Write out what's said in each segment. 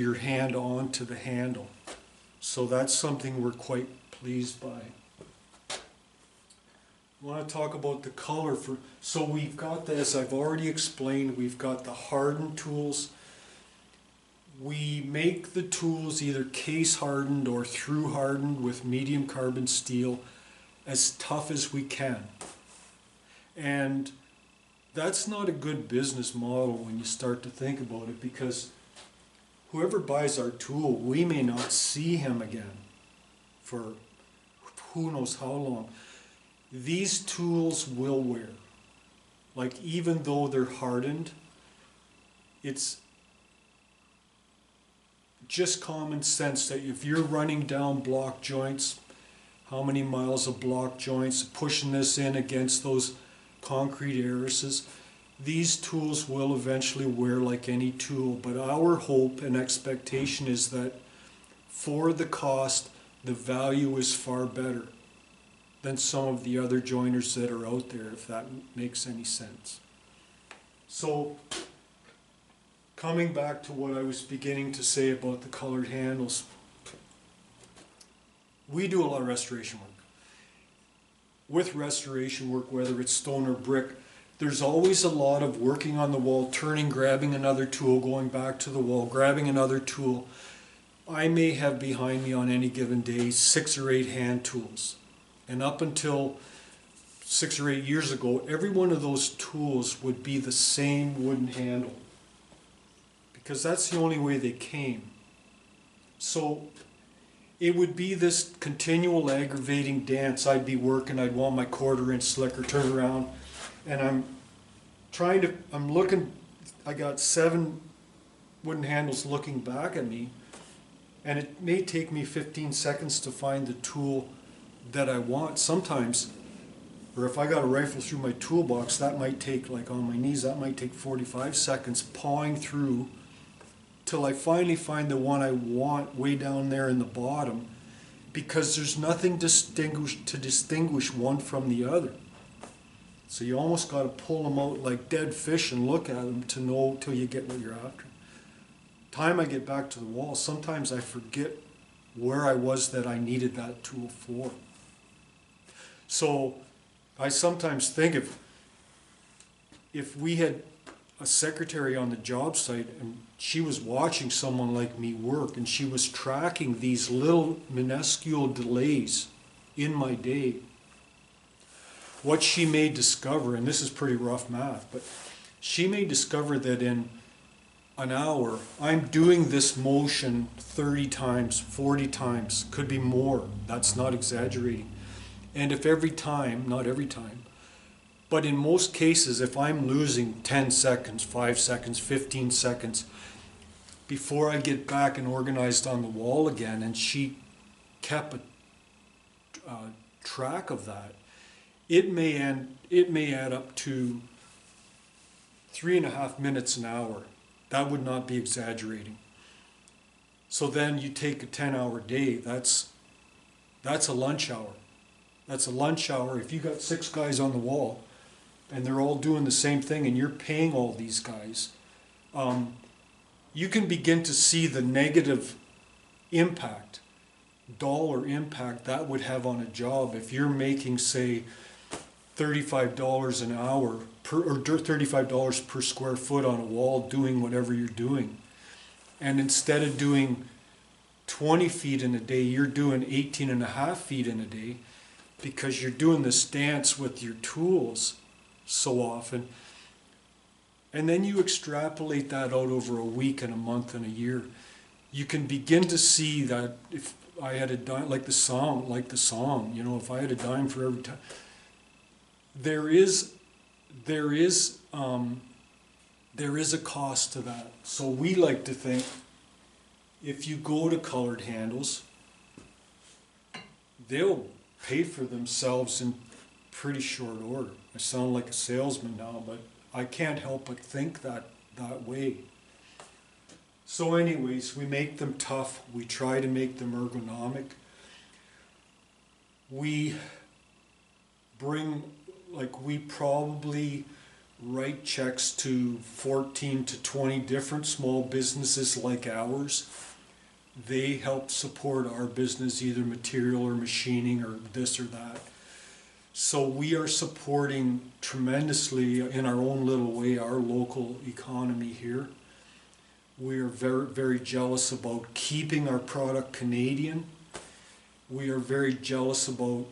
your hand onto the handle. So that's something we're quite pleased by. I want to talk about the color so we've got, as I've already explained, we've got the hardened tools. We make the tools either case hardened or through hardened with medium carbon steel, as tough as we can. And that's not a good business model when you start to think about it, because whoever buys our tool, we may not see him again for who knows how long. These tools will wear. Like, even though they're hardened, it's just common sense that if you're running down block joints, how many miles of block joints, pushing this in against those concrete arises, these tools will eventually wear like any tool. But our hope and expectation is that for the cost, the value is far better than some of the other joiners that are out there, if that makes any sense. So, coming back to what I was beginning to say about the colored handles, we do a lot of restoration work. With restoration work, whether it's stone or brick, there's always a lot of working on the wall, turning, grabbing another tool, going back to the wall, grabbing another tool. I may have behind me on any given day 6 or 8 hand tools. And up until 6 or 8 years ago, every one of those tools would be the same wooden handle, because that's the only way they came. So it would be this continual aggravating dance. I'd be working, I'd want my 1/4-inch slicker, turn around, and I'm looking, I got 7 wooden handles looking back at me, and it may take me 15 seconds to find the tool that I want sometimes. Or if I got a rifle through my toolbox, that might take, like on my knees, that might take 45 seconds pawing through till I finally find the one I want way down there in the bottom, because there's nothing to distinguish one from the other. So you almost got to pull them out like dead fish and look at them to know till you get what you're after. Time I get back to the wall, sometimes I forget where I was that I needed that tool for. So I sometimes think if we had a secretary on the job site and she was watching someone like me work, and she was tracking these little minuscule delays in my day, what she may discover, and this is pretty rough math, but she may discover that in an hour I'm doing this motion 30 times, 40 times, could be more, that's not exaggerating. And if every time, not every time, but in most cases, if I'm losing 10 seconds, 5 seconds, 15 seconds, before I get back and organized on the wall again, and she kept a track of that, it may add up to 3.5 minutes an hour. That would not be exaggerating. So then you take a 10-hour day, that's a lunch hour. That's a lunch hour. If you got 6 guys on the wall and they're all doing the same thing and you're paying all these guys, you can begin to see the negative impact, dollar impact that would have on a job if you're making, say, $35 an hour or $35 per square foot on a wall doing whatever you're doing. And instead of doing 20 feet in a day, you're doing 18.5 feet in a day, because you're doing this dance with your tools so often. And then you extrapolate that out over a week and a month and a year. You can begin to see that if I had a dime, like the song, you know, if I had a dime for every time, there is a cost to that. So we like to think, if you go to colored handles, they'll pay for themselves in pretty short order. I sound like a salesman now, but I can't help but think that way. So anyways, we make them tough. We try to make them ergonomic. We bring, like, we probably write checks to 14 to 20 different small businesses like ours. They help support our business, either material or machining or this or that. So we are supporting tremendously in our own little way our local economy here. We are very, very jealous about keeping our product Canadian. We are very jealous about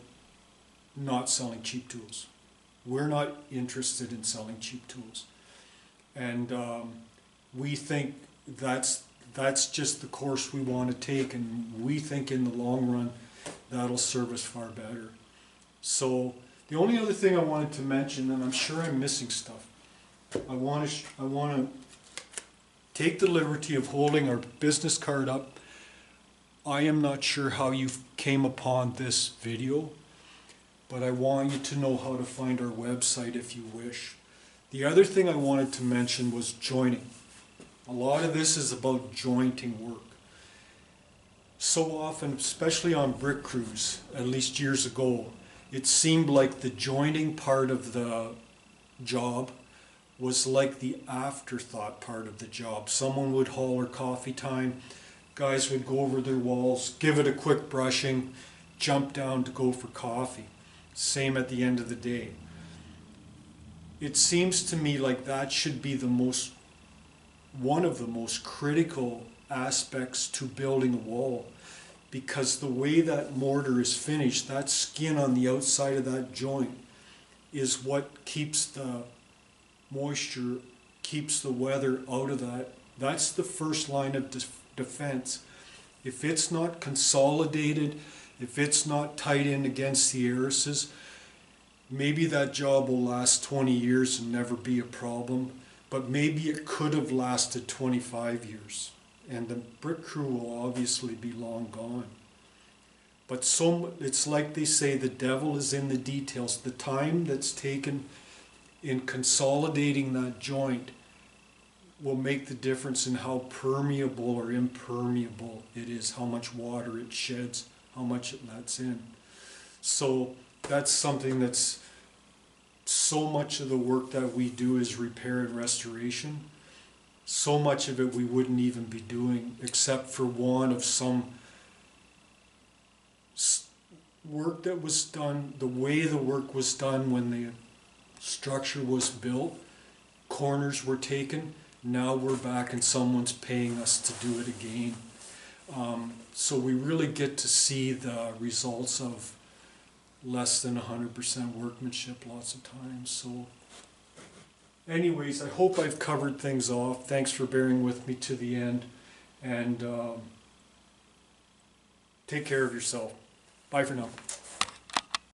not selling cheap tools. We're not interested in selling cheap tools. And we think that's just the course we want to take, and we think in the long run that'll serve us far better. So the only other thing I wanted to mention, and I'm sure I'm missing stuff, I want to take the liberty of holding our business card up. I am not sure how you came upon this video, but I want you to know how to find our website if you wish. The other thing I wanted to mention was jointing. A lot of this is about jointing work. So often, especially on brick crews, at least years ago, it seemed like the jointing part of the job was like the afterthought part of the job. Someone would holler coffee time, guys would go over their walls, give it a quick brushing, jump down to go for coffee. Same at the end of the day. It seems to me like that should be one of the most critical aspects to building a wall, because the way that mortar is finished, that skin on the outside of that joint is what keeps the moisture, keeps the weather out of that. That's the first line of defense. If it's not consolidated, if it's not tied in against the heiresses, maybe that job will last 20 years and never be a problem, but maybe it could have lasted 25 years. And the brick crew will obviously be long gone. But it's like they say, the devil is in the details. The time that's taken in consolidating that joint will make the difference in how permeable or impermeable it is, how much water it sheds, how much it lets in. So that's something that's, so much of the work that we do is repair and restoration. So much of it we wouldn't even be doing except for one of some work that was done, the way the work was done when the structure was built. Corners were taken. Now we're back and someone's paying us to do it again. So we really get to see the results of less than 100% workmanship lots of times. So anyways, I hope I've covered things off. Thanks for bearing with me to the end, and take care of yourself. Bye for now.